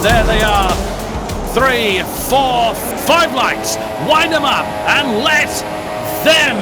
there they are. 3, 4, 5 lights. Wind them up and let them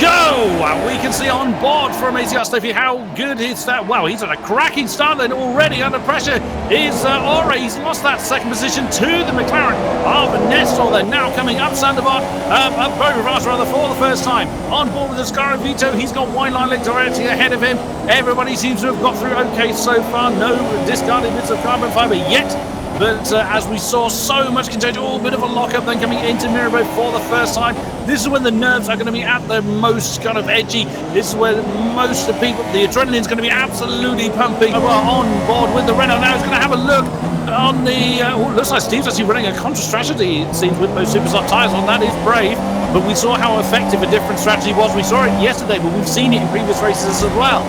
go. We can see on board from Steffi how good is that. Well, he's at a cracking start and already under pressure is Ore. He's lost that second position to the McLaren of Nestor. They're now coming up Sandoval, rather for the first time. On board with the Scar and Vito, he's got White Line directly ahead of him. Everybody seems to have got through okay so far. No discarded bits of carbon fiber yet. But as we saw, so much contagion, a bit of a lock-up then coming into Mirabeau for the first time. This is when the nerves are going to be at their most kind of edgy. This is where most of the people, the adrenaline's going to be absolutely pumping. We're on board with the Renault now. He's going to have a look on the... looks like Steve's actually running a contra-strategy, it seems, with those super soft tyres on. That is brave. But we saw how effective a different strategy was. We saw it yesterday, but we've seen it in previous races as well.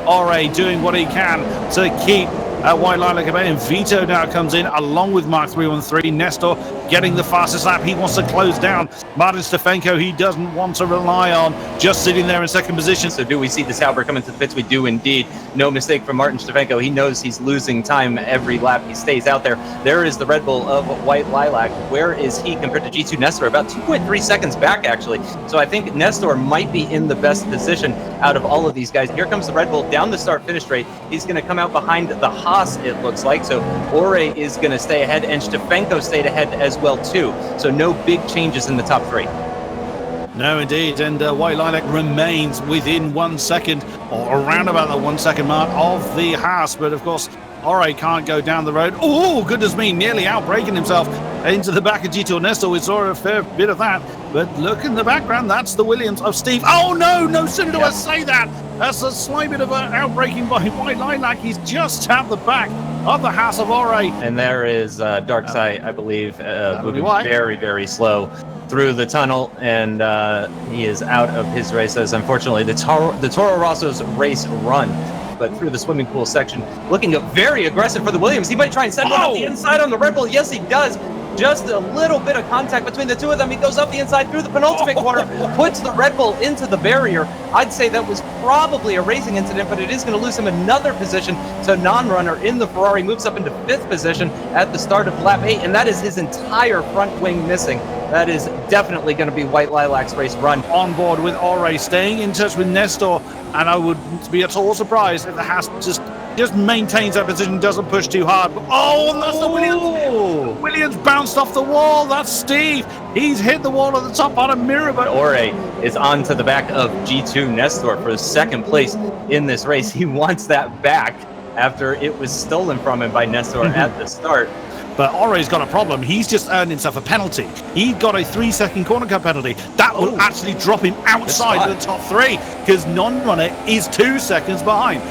Ore doing what he can to keep White Lilac at bay, and Vito now comes in along with Mark 313. Nestor getting the fastest lap. He wants to close down Martin Stefenko. He doesn't want to rely on just sitting there in second position. So do we see the Sauber come into the pits? We do indeed. No mistake from Martin Stefenko. He knows he's losing time every lap he stays out there. There is the Red Bull of White Lilac. Where is he compared to G2 Nestor? About 2.3 seconds back, actually. So I think Nestor might be in the best position out of all of these guys. Here comes the Red Bull down the start-finish straight. He's going to come out behind the Haas, it looks like. So Ore is going to stay ahead, and Stefenko stayed ahead as well, too. So no big changes in the top three. No, indeed. And White Lilac remains within 1 second, or around about the 1 second mark of the Haas. But of course, Ore can't go down the road. Oh, goodness me, nearly outbraking himself into the back of G2 Nestor. We saw a fair bit of that. But look in the background, that's the Williams of Steve. Oh, no sooner do I say that. That's a slight bit of an outbreaking by White Lilac. He's just at the back of the Haas of Ore. And there is Darkside, I believe, moving very, very slow through the tunnel, and he is out of his race, as unfortunately the Toro Rosso's race run. But through the swimming pool section, looking very aggressive for the Williams. He might try and send one up the inside on the Red Bull. Yes, he does. Just a little bit of contact between the two of them. He goes up the inside through the penultimate corner, puts the Red Bull into the barrier. I'd say that was probably a racing incident, but it is going to lose him another position. So non-runner in the Ferrari moves up into 5th position at the start of lap 8, and that is his entire front wing missing. That is definitely going to be White Lilac's race run. On board with Ore, staying in touch with Nestor, and I wouldn't be at all surprised if the Haas just maintains that position, doesn't push too hard. Oh, and that's the Williams. Williams bounced off the wall. That's Steve. He's hit the wall at the top part of Mirabeau. Ore is on to the back of G2 Nestor for second place in this race. He wants that back after it was stolen from him by Nestor at the start. But Ore's got a problem. He's just earned himself a penalty. He got a 3-second corner cut penalty. That will actually drop him outside of the top 3, because non-runner is 2 seconds behind.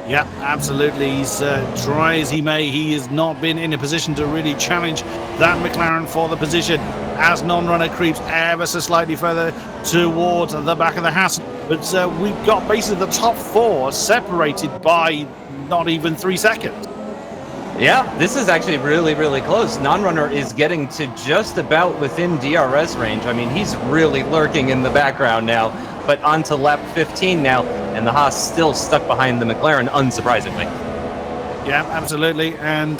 Yeah, absolutely. He's try as he may, he has not been in a position to really challenge that McLaren for the position as non-runner creeps ever so slightly further towards the back of the Haas. But we've got basically the top 4 separated by not even 3 seconds. Yeah, this is actually really, really close. Non-runner is getting to just about within DRS range. I mean, he's really lurking in the background now. But on to lap 15 now, and the Haas still stuck behind the McLaren, unsurprisingly. Yeah, absolutely. And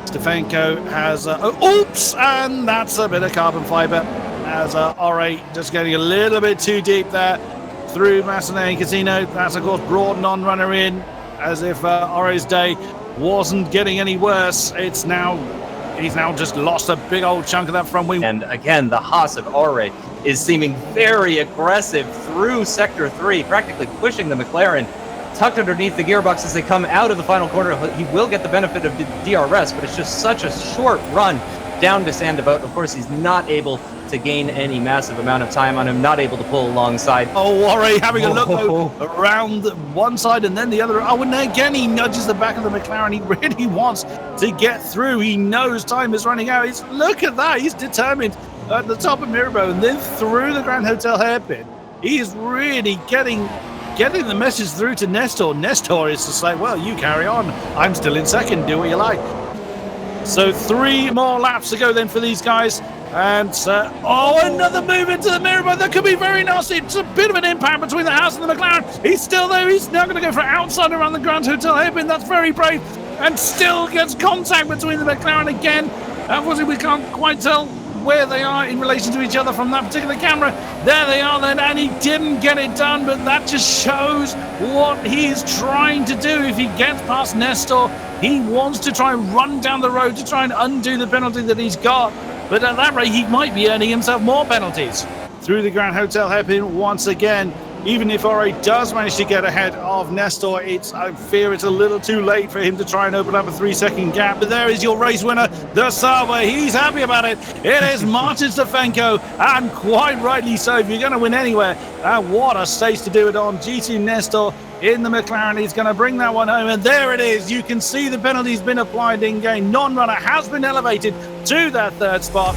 Stefenko has... oops! And that's a bit of carbon fiber, as Ore just getting a little bit too deep there through Massenet Casino. That's, of course, brought non-runner in, as if Ore's day wasn't getting any worse. He's now just lost a big old chunk of that front wing. And again, the Haas of Ore is seeming very aggressive through Sector 3, practically pushing the McLaren tucked underneath the gearbox as they come out of the final corner. He will get the benefit of the DRS, but it's just such a short run down to Sandoval. Of course, he's not able to gain any massive amount of time on him, not able to pull alongside. Oh, Ore having a look around one side and then the other. Oh, and again, he nudges the back of the McLaren. He really wants to get through. He knows time is running out. Look at that. He's determined at the top of Mirabeau and then through the Grand Hotel hairpin. He is really getting the message through to Nestor. Nestor is to say, well, you carry on. I'm still in second. Do what you like. So 3 more laps to go then for these guys. And another move into the Mirabeau. That could be very nasty. It's a bit of an impact between the Haas and the McLaren. He's still there. He's now going to go for outside around the Grand Hotel hairpin. That's very brave. and still gets contact between the McLaren again. Unfortunately, we can't quite tell where they are in relation to each other from that particular camera. There they are then, and he didn't get it done, but that just shows what he's trying to do. If he gets past Nestor, he wants to try and run down the road to try and undo the penalty that he's got. But at that rate, he might be earning himself more penalties. Through the Grand Hotel hairpin once again. Even if Ore does manage to get ahead of Nestor, I fear it's a little too late for him to try and open up a 3-second gap. But there is your race winner, the Sauber. He's happy about it. It is Martin Stefenko, and quite rightly so. If you're going to win anywhere, what a stage to do it on. GT Nestor in the McLaren. He's going to bring that one home. And there it is. You can see the penalty's been applied in-game. Non-runner has been elevated to that third spot.